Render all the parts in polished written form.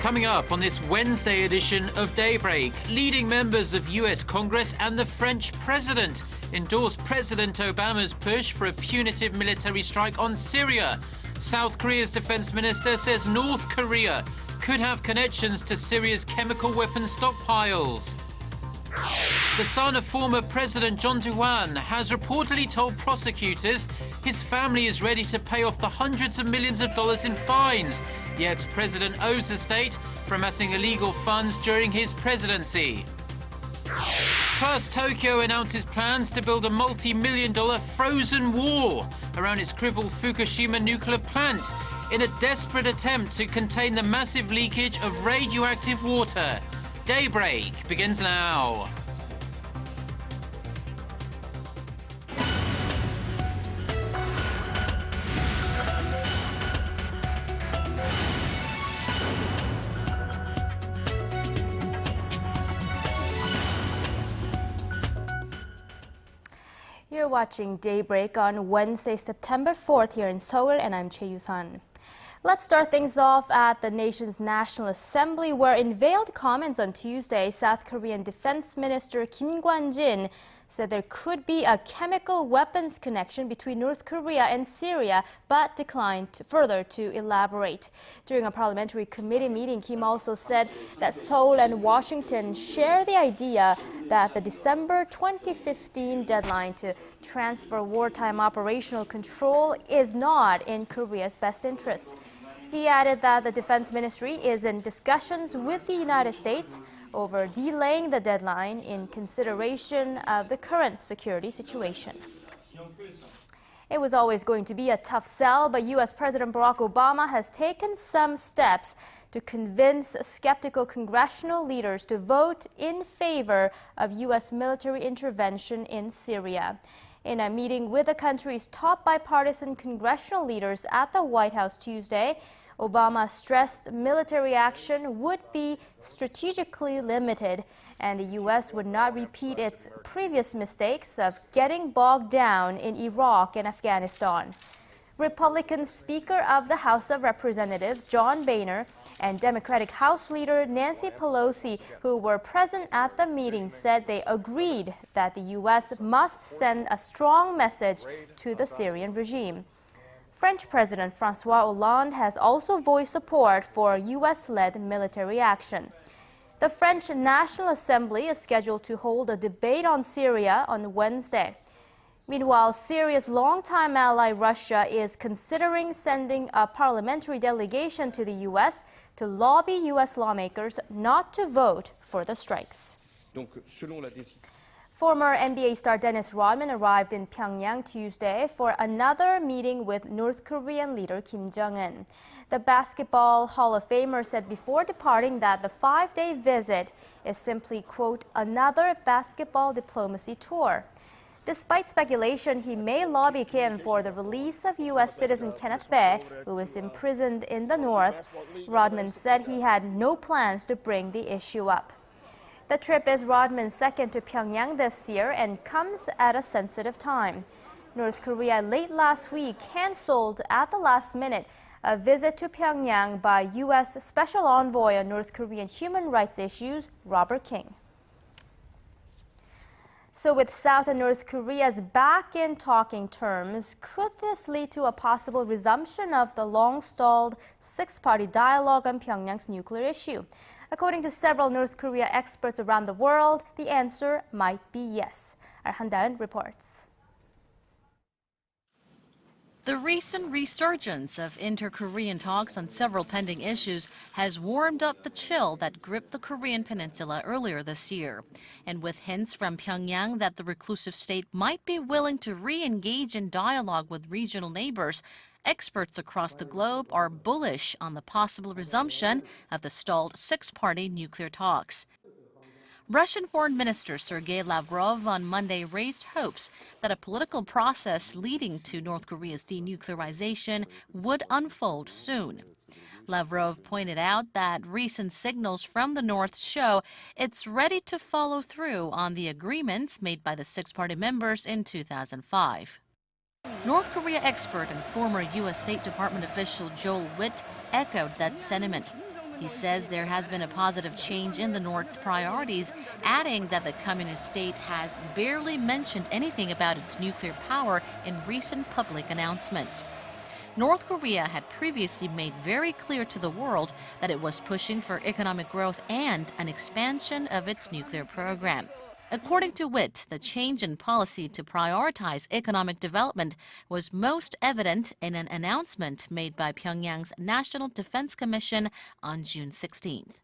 Coming up on this Wednesday edition of Daybreak, leading members of US Congress and the French president endorse President Obama's push for a punitive military strike on Syria. South Korea's defense minister says North Korea could have connections to Syria's chemical weapons stockpiles. The son of former President Chun Doo-hwan has reportedly told prosecutors his family is ready to pay off the hundreds of millions of dollars in fines the ex-president owes the state for amassing illegal funds during his presidency. Plus, Tokyo announces plans to build a multi-million-dollar frozen wall around its crippled Fukushima nuclear plant in a desperate attempt to contain the massive leakage of radioactive water. Daybreak begins now. You're watching Daybreak on Wednesday, September 4th here in Seoul, and I'm Choi Yu-sun. Let's start things off at the nation's National Assembly, where in veiled comments on Tuesday, South Korean Defense Minister Kim Kwan-jin said there could be a chemical weapons connection between North Korea and Syria, but declined further to elaborate. During a parliamentary committee meeting, Kim also said that Seoul and Washington share the idea that the December 2015 deadline to transfer wartime operational control is not in Korea's best interest. He added that the Defense Ministry is in discussions with the United States over delaying the deadline in consideration of the current security situation. It was always going to be a tough sell, but U.S. President Barack Obama has taken some steps to convince skeptical congressional leaders to vote in favor of U.S. military intervention in Syria. In a meeting with the country's top bipartisan congressional leaders at the White House Tuesday, Obama stressed military action would be strategically limited and the U.S. would not repeat its previous mistakes of getting bogged down in Iraq and Afghanistan. Republican Speaker of the House of Representatives John Boehner and Democratic House Leader Nancy Pelosi, who were present at the meeting, said they agreed that the U.S. must send a strong message to the Syrian regime. French President François Hollande has also voiced support for U.S.-led military action. The French National Assembly is scheduled to hold a debate on Syria on Wednesday. Meanwhile, Syria's longtime ally Russia is considering sending a parliamentary delegation to the U.S. to lobby U.S. lawmakers not to vote for the strikes. Former NBA star Dennis Rodman arrived in Pyongyang Tuesday for another meeting with North Korean leader Kim Jong-un. The Basketball Hall of Famer said before departing that the 5-day visit is simply, quote, another basketball diplomacy tour. Despite speculation he may lobby Kim for the release of U.S. citizen Kenneth Bae, who is imprisoned in the north, Rodman said he had no plans to bring the issue up. The trip is Rodman's second to Pyongyang this year and comes at a sensitive time. North Korea late last week canceled at the last minute a visit to Pyongyang by U.S. Special Envoy on North Korean human rights issues, Robert King. So with South and North Korea's back in talking terms, could this lead to a possible resumption of the long-stalled six-party dialogue on Pyongyang's nuclear issue? According to several North Korea experts around the world, the answer might be yes. Our Han Da-eun reports. The recent resurgence of inter-Korean talks on several pending issues has warmed up the chill that gripped the Korean peninsula earlier this year. And with hints from Pyongyang that the reclusive state might be willing to re-engage in dialogue with regional neighbors, experts across the globe are bullish on the possible resumption of the stalled six-party nuclear talks. Russian Foreign Minister Sergei Lavrov on Monday raised hopes that a political process leading to North Korea's denuclearization would unfold soon. Lavrov pointed out that recent signals from the North show it's ready to follow through on the agreements made by the six-party members in 2005. North Korea expert and former U.S. State Department official Joel Witt echoed that sentiment. He says there has been a positive change in the North's priorities, adding that the communist state has barely mentioned anything about its nuclear power in recent public announcements. North Korea had previously made very clear to the world that it was pushing for economic growth and an expansion of its nuclear program. According to Witt, the change in policy to prioritize economic development was most evident in an announcement made by Pyongyang's National Defense Commission on June 16th.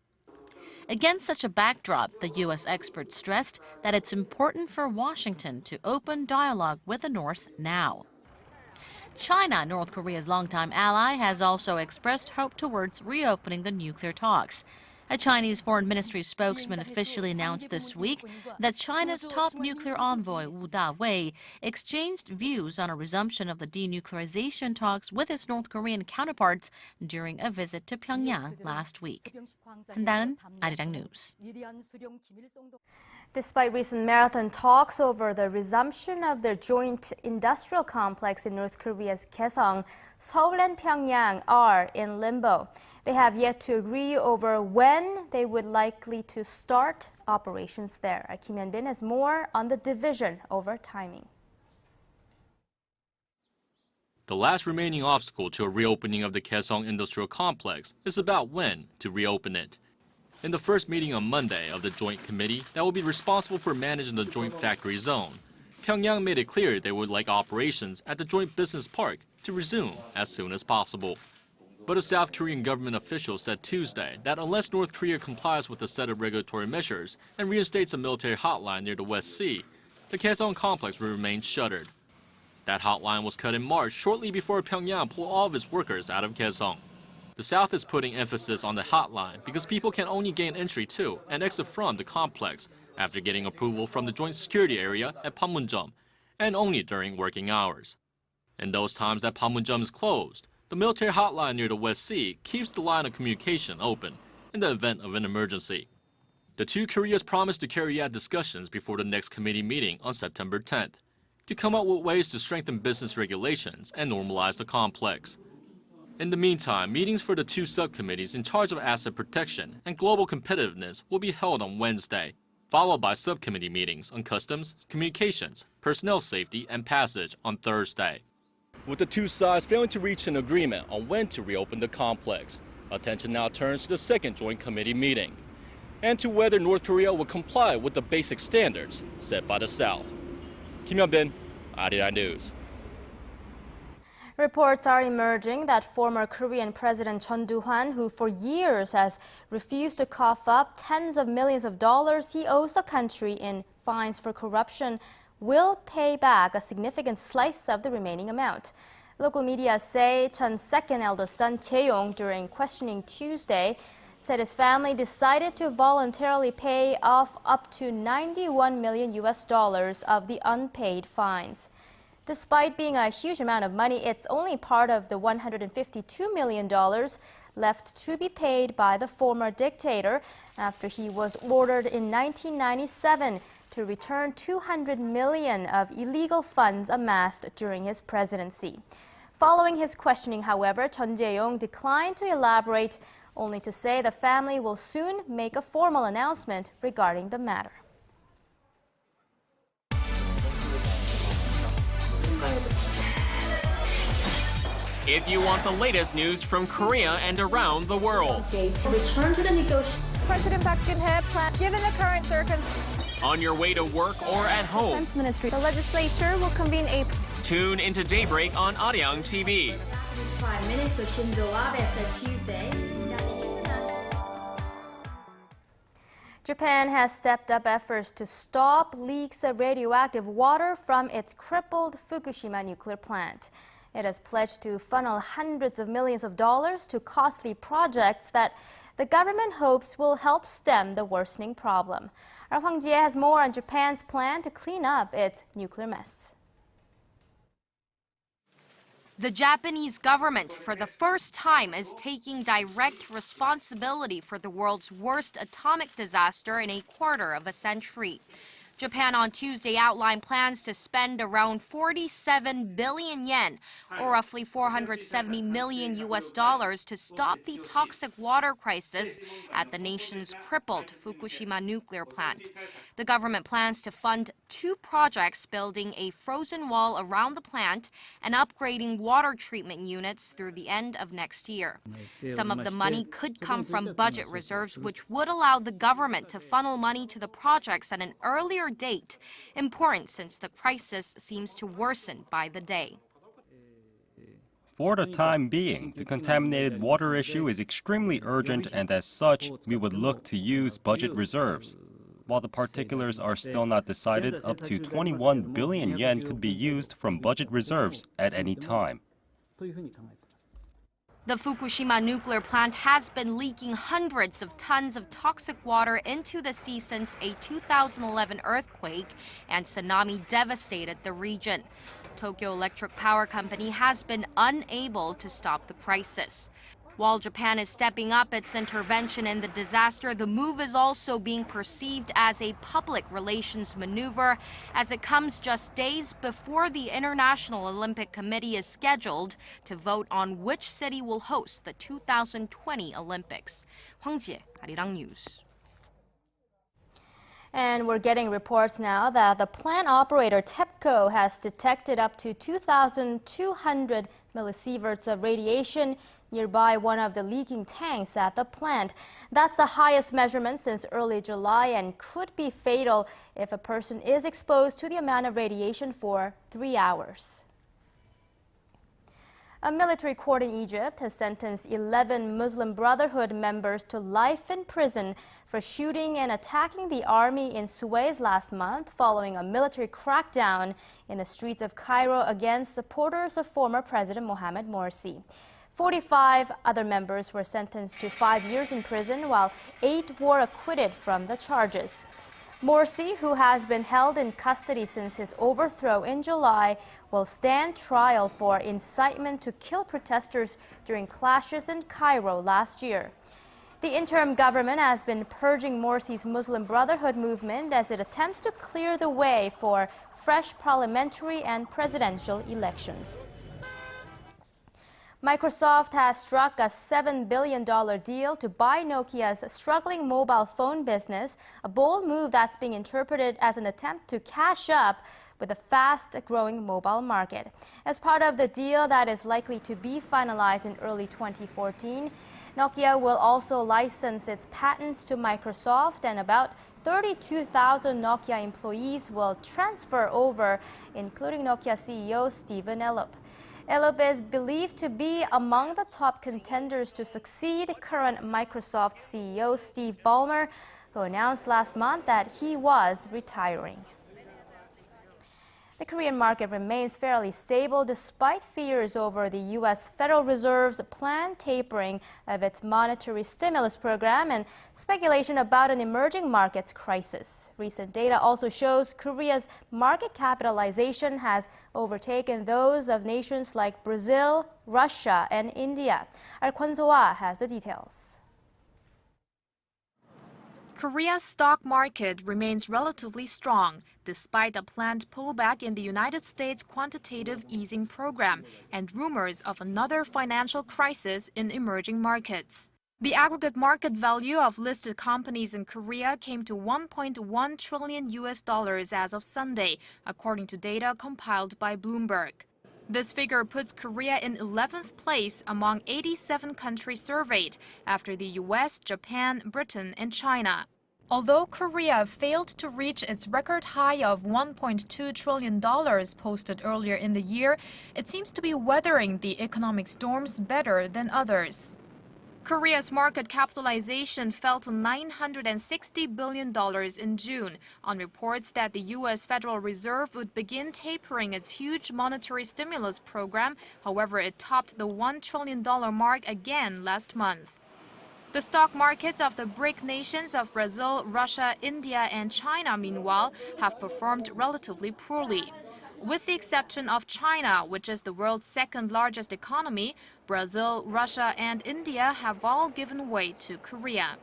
Against such a backdrop, the U.S. expert stressed that it's important for Washington to open dialogue with the North now. China, North Korea's longtime ally, has also expressed hope towards reopening the nuclear talks. A Chinese foreign ministry spokesman officially announced this week that China's top nuclear envoy, Wu Da-wei, exchanged views on a resumption of the denuclearization talks with his North Korean counterparts during a visit to Pyongyang last week. 한다은, Arirang News. Despite recent marathon talks over the resumption of their joint industrial complex in North Korea's Kaesong, Seoul and Pyongyang are in limbo. They have yet to agree over when they would likely to start operations there. Kim Hyun-bin has more on the division over timing. The last remaining obstacle to a reopening of the Kaesong industrial complex is about when to reopen it. In the first meeting on Monday of the Joint Committee that will be responsible for managing the joint factory zone, Pyongyang made it clear they would like operations at the Joint Business Park to resume as soon as possible. But a South Korean government official said Tuesday that unless North Korea complies with a set of regulatory measures and reinstates a military hotline near the West Sea, the Kaesong complex will remain shuttered. That hotline was cut in March, shortly before Pyongyang pulled all of its workers out of Kaesong. The South is putting emphasis on the hotline because people can only gain entry to and exit from the complex after getting approval from the joint security area at Panmunjom, and only during working hours. In those times that Panmunjom is closed, the military hotline near the West Sea keeps the line of communication open in the event of an emergency. The two Koreas promised to carry out discussions before the next committee meeting on September 10th to come up with ways to strengthen business regulations and normalize the complex. In the meantime, meetings for the two subcommittees in charge of asset protection and global competitiveness will be held on Wednesday, followed by subcommittee meetings on customs, communications, personnel safety, and passage on Thursday. With the two sides failing to reach an agreement on when to reopen the complex, attention now turns to the second Joint Committee meeting, and to whether North Korea will comply with the basic standards set by the South. Kim Hyun-bin, Arirang News. Reports are emerging that former Korean President Chun Doo-hwan, who for years has refused to cough up tens of millions of dollars he owes the country in fines for corruption, will pay back a significant slice of the remaining amount. Local media say Chun's second eldest son, Jae-yong, during questioning Tuesday, said his family decided to voluntarily pay off up to $91 million of the unpaid fines. Despite being a huge amount of money, it's only part of the $152 million left to be paid by the former dictator after he was ordered in 1997 to return $200 million of illegal funds amassed during his presidency. Following his questioning, however, Chun Jae-yong declined to elaborate, only to say the family will soon make a formal announcement regarding the matter. If you want the latest news from Korea and around the world. Return to the negotiations. President Park Geun-hye plans, given the current circumstances. On your way to work or at home. Defense Ministry. The legislature will convene a. Tune into Daybreak on Arirang TV. Prime Minister Shinzo Abe said Tuesday. Japan has stepped up efforts to stop leaks of radioactive water from its crippled Fukushima nuclear plant. It has pledged to funnel hundreds of millions of dollars to costly projects that the government hopes will help stem the worsening problem. Our Hwang Jie has more on Japan's plan to clean up its nuclear mess. The Japanese government, for the first time, is taking direct responsibility for the world's worst atomic disaster in a quarter of a century. Japan on Tuesday outlined plans to spend around 47 billion yen, or roughly $470 million to stop the toxic water crisis at the nation's crippled Fukushima nuclear plant. The government plans to fund 2 projects building a frozen wall around the plant and upgrading water treatment units through the end of next year. Some of the money could come from budget reserves, which would allow the government to funnel money to the projects at an earlier date, important since the crisis seems to worsen by the day. For the time being, the contaminated water issue is extremely urgent, and as such, we would look to use budget reserves. While the particulars are still not decided, up to 21 billion yen could be used from budget reserves at any time. The Fukushima nuclear plant has been leaking hundreds of tons of toxic water into the sea since a 2011 earthquake and tsunami devastated the region. Tokyo Electric Power Company has been unable to stop the crisis. While Japan is stepping up its intervention in the disaster, the move is also being perceived as a public relations maneuver, as it comes just days before the International Olympic Committee is scheduled to vote on which city will host the 2020 Olympics. Hwang Jie, Arirang News. And we're getting reports now that the plant operator TEPCO has detected up to 2,200 millisieverts of radiation nearby one of the leaking tanks at the plant. That's the highest measurement since early July and could be fatal if a person is exposed to the amount of radiation for 3 hours. A military court in Egypt has sentenced 11 Muslim Brotherhood members to life in prison for shooting and attacking the army in Suez last month following a military crackdown in the streets of Cairo against supporters of former President Mohamed Morsi. 45 other members were sentenced to 5 years in prison, while 8 were acquitted from the charges. Morsi, who has been held in custody since his overthrow in July, will stand trial for incitement to kill protesters during clashes in Cairo last year. The interim government has been purging Morsi's Muslim Brotherhood movement as it attempts to clear the way for fresh parliamentary and presidential elections. Microsoft has struck a $7 billion deal to buy Nokia's struggling mobile phone business, a bold move that's being interpreted as an attempt to cash up with a fast-growing mobile market. As part of the deal that is likely to be finalized in early 2014, Nokia will also license its patents to Microsoft, and about 32,000 Nokia employees will transfer over, including Nokia CEO Stephen Elop. Elop is believed to be among the top contenders to succeed current Microsoft CEO Steve Ballmer, who announced last month that he was retiring. The Korean market remains fairly stable despite fears over the U.S. Federal Reserve's planned tapering of its monetary stimulus program and speculation about an emerging markets crisis. Recent data also shows Korea's market capitalization has overtaken those of nations like Brazil, Russia, and India. Our Kwon So-ah has the details. Korea's stock market remains relatively strong, despite a planned pullback in the United States quantitative easing program and rumors of another financial crisis in emerging markets. The aggregate market value of listed companies in Korea came to $1.1 trillion as of Sunday, according to data compiled by Bloomberg. This figure puts Korea in 11th place among 87 countries surveyed, after the US, Japan, Britain, and China. Although Korea failed to reach its record high of $1.2 trillion posted earlier in the year, it seems to be weathering the economic storms better than others. Korea's market capitalization fell to $960 billion in June on reports that the U.S. Federal Reserve would begin tapering its huge monetary stimulus program. However, it topped the $1 trillion mark again last month. The stock markets of the BRIC nations of Brazil, Russia, India, and China, meanwhile, have performed relatively poorly. With the exception of China, which is the world's second largest economy, Brazil, Russia, and India have all given way to Korea.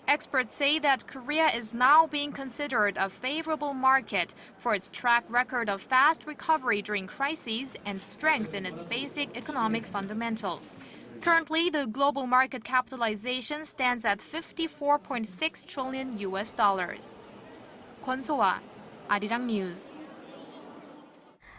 Experts say that Korea is now being considered a favorable market for its track record of fast recovery during crises and strength in its basic economic fundamentals. Currently, the global market capitalization stands at $54.6 trillion. Kwon So-ah, Arirang News.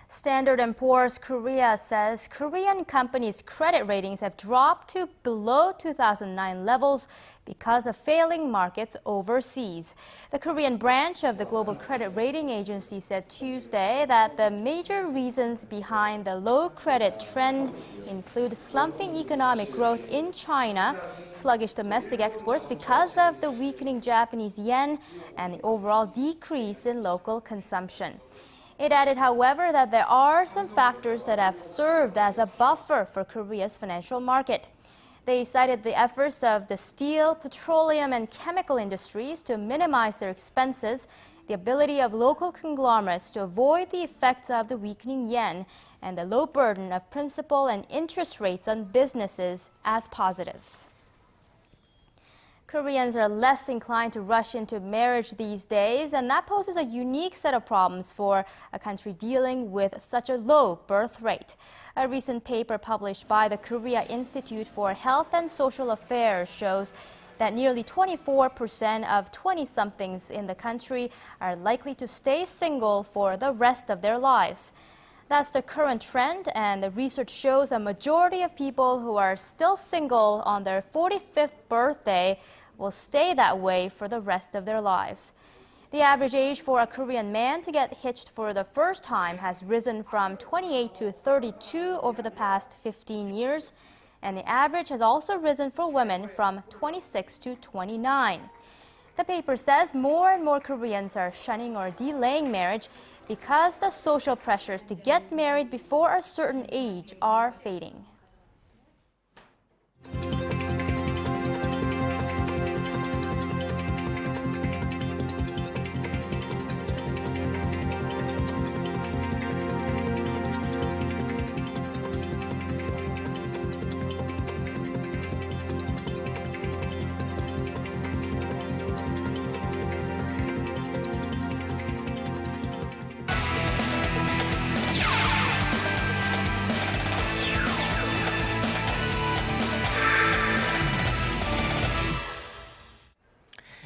Standard & Poor's Korea says Korean companies' credit ratings have dropped to below 2009 levels because of failing markets overseas. The Korean branch of the global credit rating agency said Tuesday that the major reasons behind the low credit trend include slumping economic growth in China, sluggish domestic exports because of the weakening Japanese yen, and the overall decrease in local consumption. It added, however, that there are some factors that have served as a buffer for Korea's financial market. They cited the efforts of the steel, petroleum, and chemical industries to minimize their expenses, the ability of local conglomerates to avoid the effects of the weakening yen, and the low burden of principal and interest rates on businesses as positives. Koreans are less inclined to rush into marriage these days, and that poses a unique set of problems for a country dealing with such a low birth rate. A recent paper published by the Korea Institute for Health and Social Affairs shows that nearly 24% of 20-somethings in the country are likely to stay single for the rest of their lives. That's the current trend, and the research shows a majority of people who are still single on their 45th birthday will stay that way for the rest of their lives. The average age for a Korean man to get hitched for the first time has risen from 28 to 32 over the past 15 years, and the average has also risen for women from 26 to 29. The paper says more and more Koreans are shunning or delaying marriage because the social pressures to get married before a certain age are fading.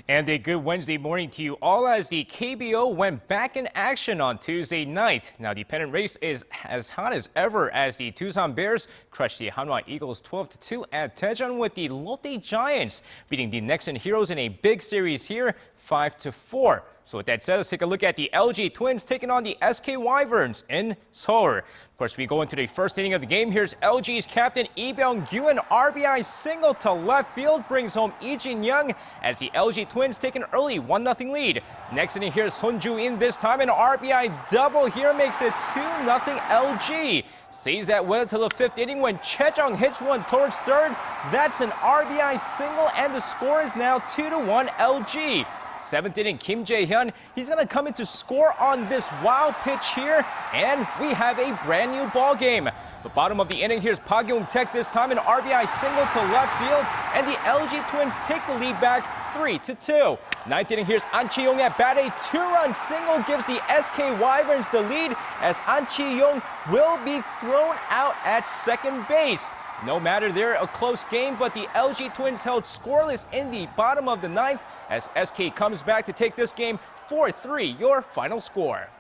And a good Wednesday morning to you all as the KBO went back in action on Tuesday night. Now the pennant race is as hot as ever as the Tucson Bears crushed the Hanwha Eagles 12-2 at Daejeon, with the Lotte Giants beating the Nexon Heroes in a big series here 5-4. So with that said, let's take a look at the LG Twins taking on the SK Wyverns in Seoul. Of course, we go into the first inning of the game. Here's LG's captain Lee Byung-gyu, an RBI single to left field brings home Lee Jin-young as the LG Twins take an early 1-0 lead. Next inning, here's Son Ju-in, this time an RBI double here makes it 2-0 LG. Stays that way until the fifth inning when Chejong hits one towards third. That's an RBI single, and the score is now 2-1 LG. Seventh inning, Kim Jae-hyun, he's going to come in to score on this wild pitch here, and we have a brand new ball game. The bottom of the inning, here's Park Young-taek, this time an RBI single to left field, and the LG Twins take the lead back 3-2. Ninth inning, here's An Chi-yong at bat. A two-run single gives the SK Wyverns the lead as An Chi-yong will be thrown out at second base. No matter there, a close game, but the LG Twins held scoreless in the bottom of the ninth as SK comes back to take this game 4-3, your final score.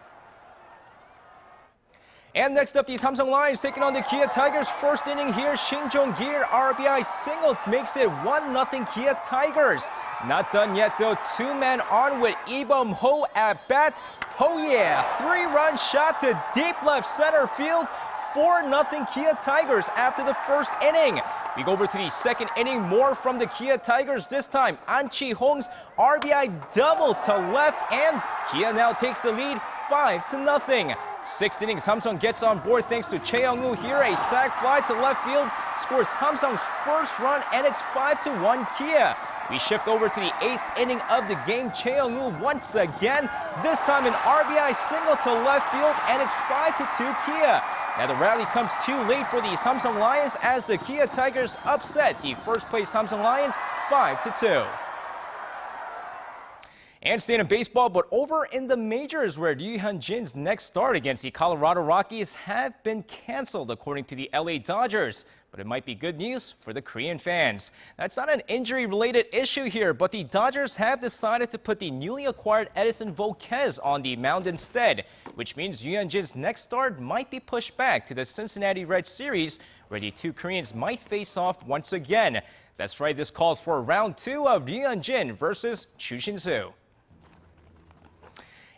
And next up, the Samsung Lions taking on the Kia Tigers. First inning here, Shin Jong-gil RBI single makes it 1-0 Kia Tigers. Not done yet though, two-man on with Lee Bum-ho at bat. Oh yeah, three-run shot to deep left center field. 4-0 Kia Tigers after the first inning. We go over to the second inning, more from the Kia Tigers. This time, An Chi-hong's RBI double to left, and Kia now takes the lead 5-0. Sixth inning, Samsung gets on board thanks to Choi Young-woo here. A sac fly to left field scores Samsung's first run, and it's 5-1 Kia. We shift over to the eighth inning of the game. Choi Young-woo once again, this time an RBI single to left field, and it's 5-2 Kia. Now the rally comes too late for the Samsung Lions as the Kia Tigers upset the first place Samsung Lions 5-2. And staying in baseball, but over in the majors where Ryu Hyun-jin's next start against the Colorado Rockies have been canceled, according to the LA Dodgers. But it might be good news for the Korean fans. That's not an injury-related issue here, but the Dodgers have decided to put the newly acquired Edison Volquez on the mound instead, which means Ryu Hyun-jin's next start might be pushed back to the Cincinnati Reds series, where the two Koreans might face off once again. That's right, this calls for round 2 of Ryu Hyun-jin versus Chu Shin-soo.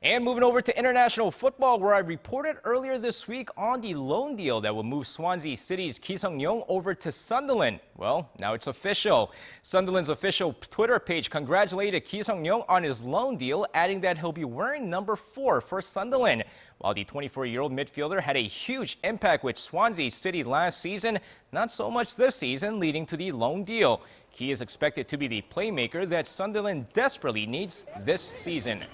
And moving over to international football, where I reported earlier this week on the loan deal that will move Swansea City's Ki Sung-young over to Sunderland. Well, now it's official. Sunderland's official Twitter page congratulated Ki Sung-young on his loan deal, adding that he'll be wearing number 4 for Sunderland. While the 24-year-old midfielder had a huge impact with Swansea City last season, not so much this season, leading to the loan deal. Ki is expected to be the playmaker that Sunderland desperately needs this season.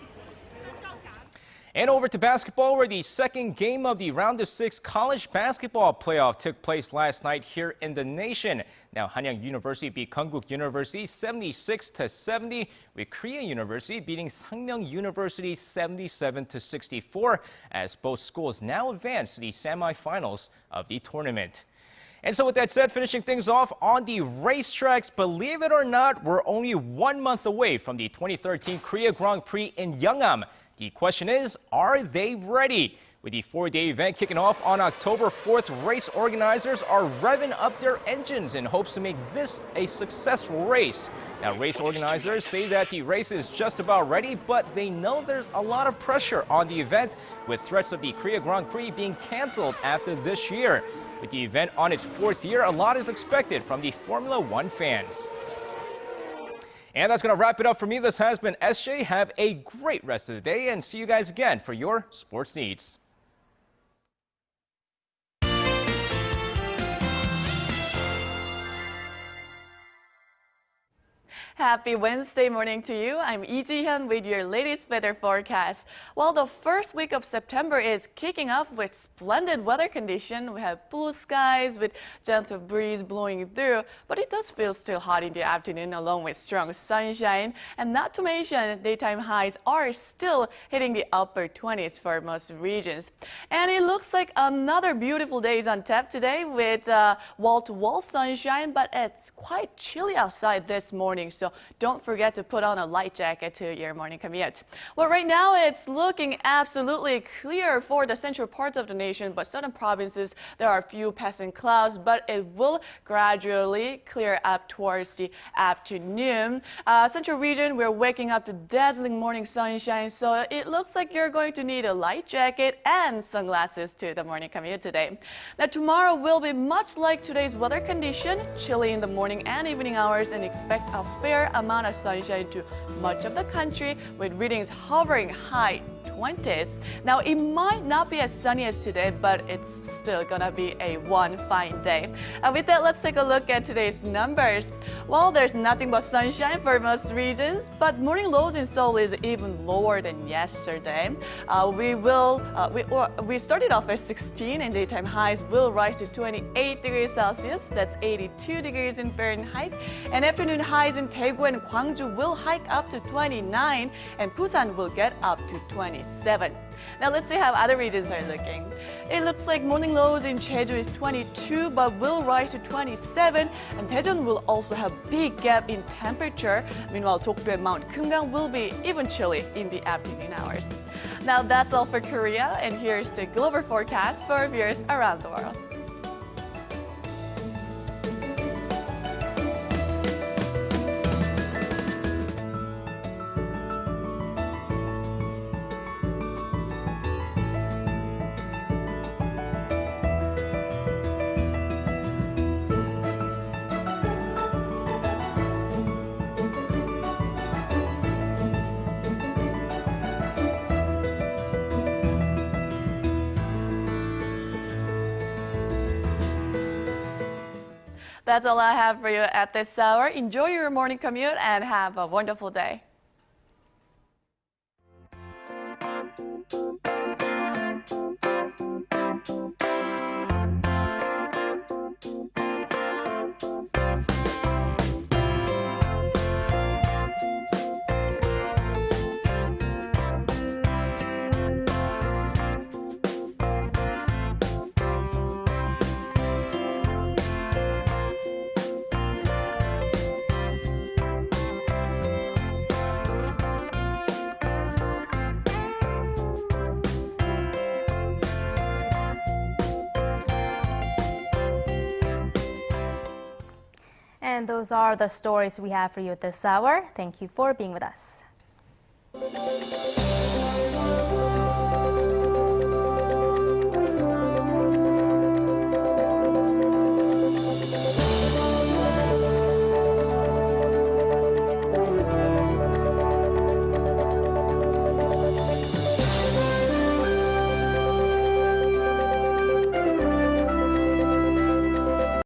And over to basketball, where the second game of the round of 6 college basketball playoff took place last night here in the nation. Now, Hanyang University beat Konkuk University 76-70, with Korea University beating Sangmyeong University 77-64, as both schools now advance to the semifinals of the tournament. And so with that said, finishing things off on the racetracks, believe it or not, we're only 1 month away from the 2013 Korea Grand Prix in Yeongam. The question is, are they ready? With the 4-day event kicking off on October 4th, race organizers are revving up their engines in hopes to make this a successful race. Now, race organizers say that the race is just about ready, but they know there's a lot of pressure on the event, with threats of the Korea Grand Prix being canceled after this year. With the event on its 4th year, a lot is expected from the Formula One fans. And that's going to wrap it up for me. This has been SJ. Have a great rest of the day and see you guys again for your sports needs. Happy Wednesday morning to you. I'm Lee Ji-hyun with your latest weather forecast. Well, the first week of September is kicking off with splendid weather condition. We have blue skies with gentle breeze blowing through, but it does feel still hot in the afternoon along with strong sunshine. And not to mention, daytime highs are still hitting the upper 20s for most regions. And it looks like another beautiful day is on tap today with wall-to-wall sunshine, but it's quite chilly outside this morning. So don't forget to put on a light jacket to your morning commute. Well, right now it's looking absolutely clear for the central parts of the nation, but southern provinces, there are a few passing clouds, but it will gradually clear up towards the afternoon. Central region, we're waking up to dazzling morning sunshine, so it looks like you're going to need a light jacket and sunglasses to the morning commute today. Now, tomorrow will be much like today's weather condition, chilly in the morning and evening hours, and expect a fair amount of sunshine to much of the country, with readings hovering high 20s. Now, it might not be as sunny as today, but it's still gonna be one fine day. With that, let's take a look at today's numbers. Well, there's nothing but sunshine for most regions, but morning lows in Seoul is even lower than yesterday. We started off at 16, and daytime highs will rise to 28 degrees Celsius. That's 82 degrees in Fahrenheit. And afternoon highs in Daegu and Gwangju will hike up to 29, and Busan will get up to 27. Now let's see how other regions are looking. It looks like morning lows in Jeju is 22, but will rise to 27, and Daejeon will also have big gap in temperature. Meanwhile, Dokdo and Mount Kumgang will be even chilly in the afternoon hours. Now that's all for Korea, and here's the global forecast for viewers around the world. That's all I have for you at this hour. Enjoy your morning commute and have a wonderful day. And those are the stories we have for you at this hour. Thank you for being with us.